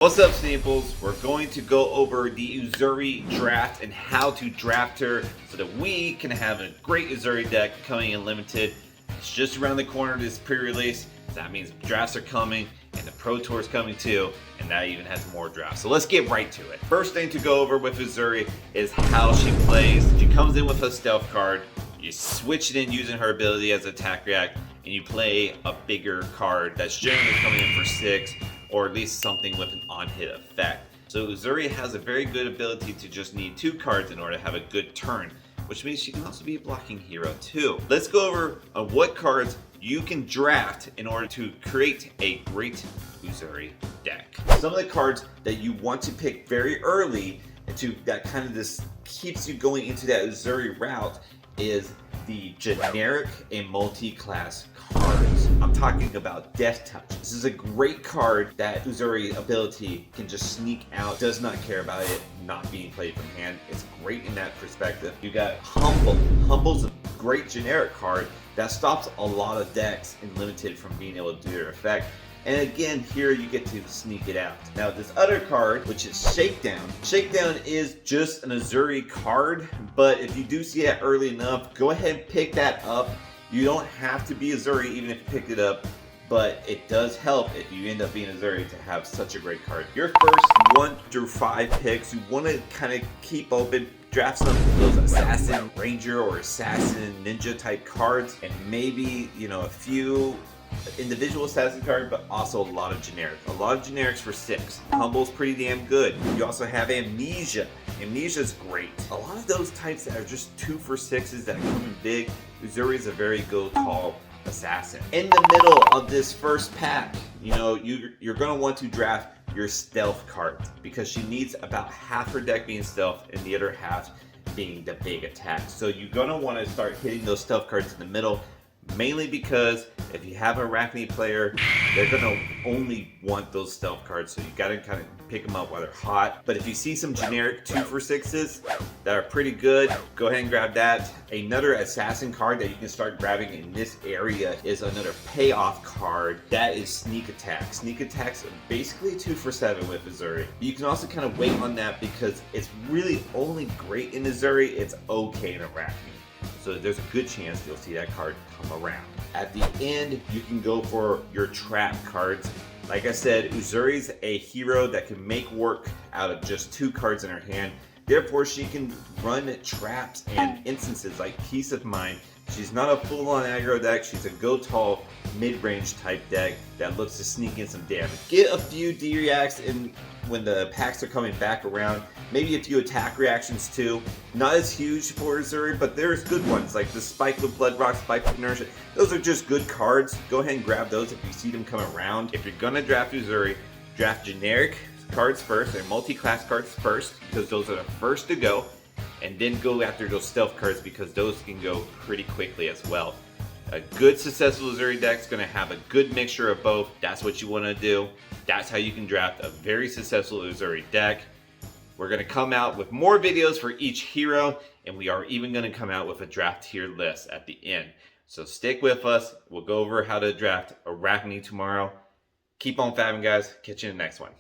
What's up, Sneeples? We're going to go over the Uzuri draft and how to draft her so that we can have a great Uzuri deck coming in limited. It's just around the corner, this pre-release. So that means drafts are coming and the Pro Tour is coming too, and that even has more drafts. So let's get right to it. First thing to go over with Uzuri is how she plays. She comes in with a stealth card. You switch it in using her ability as attack react, and you play a bigger card that's generally coming in for 6, or at least something with an on-hit effect. So Uzuri has a very good ability to just need 2 cards in order to have a good turn, which means she can also be a blocking hero too. Let's go over what cards you can draft in order to create a great Uzuri deck. Some of the cards that you want to pick very early and that kind of just keeps you going into that Uzuri route is the generic and multi-class cards. I'm talking about Death Touch. This is a great card that Uzuri ability can just sneak out, does not care about it not being played from hand. It's great in that perspective. You got Humble. Humble's a great generic card that stops a lot of decks in limited from being able to do their effect. And again, here you get to sneak it out. Now this other card, which is Shakedown. Shakedown is just an Uzuri card, but if you do see that early enough, go ahead and pick that up. You don't have to be Uzuri even if you picked it up, but it does help if you end up being Uzuri to have such a great card. Your first 1 through 5 picks, you want to kind of keep open. Draft some of those Assassin, Ranger, or Assassin, Ninja type cards, and maybe, a few individual assassin card, but also a lot of generics. A lot of generics for 6. Humble's pretty damn good. You also have Amnesia. Amnesia's great. A lot of those types that are just 2 for 6s that come in big, Uzuri is a very good tall assassin. In the middle of this first pack, you're gonna want to draft your stealth card because she needs about half her deck being stealth and the other half being the big attack. So you're gonna want to start hitting those stealth cards in the middle, mainly because if you have a Arachne player, they're gonna only want those stealth cards, so you gotta kind of pick them up while they're hot. But if you see some generic 2 for 6s that are pretty good, go ahead and grab that. Another assassin card that you can start grabbing in this area is another payoff card. That is Sneak Attack. Sneak Attack's basically 2 for 7 with Uzuri. You can also kind of wait on that because it's really only great in Uzuri, it's okay in Arachne. So there's a good chance you'll see that card come around. At the end, you can go for your trap cards. Like I said, Uzuri's a hero that can make work out of just 2 cards in her hand. Therefore, she can run traps and instances like Peace of Mind. She's not a full-on aggro deck. She's a go tall, mid-range type deck that looks to sneak in some damage. Get a few D-reacts in when the packs are coming back around. Maybe a few attack reactions too. Not as huge for Uzuri, but there's good ones like the Spike with Blood Rock, Spike with Inertia. Those are just good cards. Go ahead and grab those if you see them come around. If you're gonna draft Uzuri, draft generic cards first, and multi-class cards first, because those are the first to go. And then go after those stealth cards because those can go pretty quickly as well. A good successful Uzuri deck is going to have a good mixture of both. That's what you want to do. That's how you can draft a very successful Uzuri deck. We're going to come out with more videos for each hero, and we are even going to come out with a draft tier list at the end. So stick with us. We'll go over how to draft Arachne tomorrow. Keep on fabbing, guys. Catch you in the next one.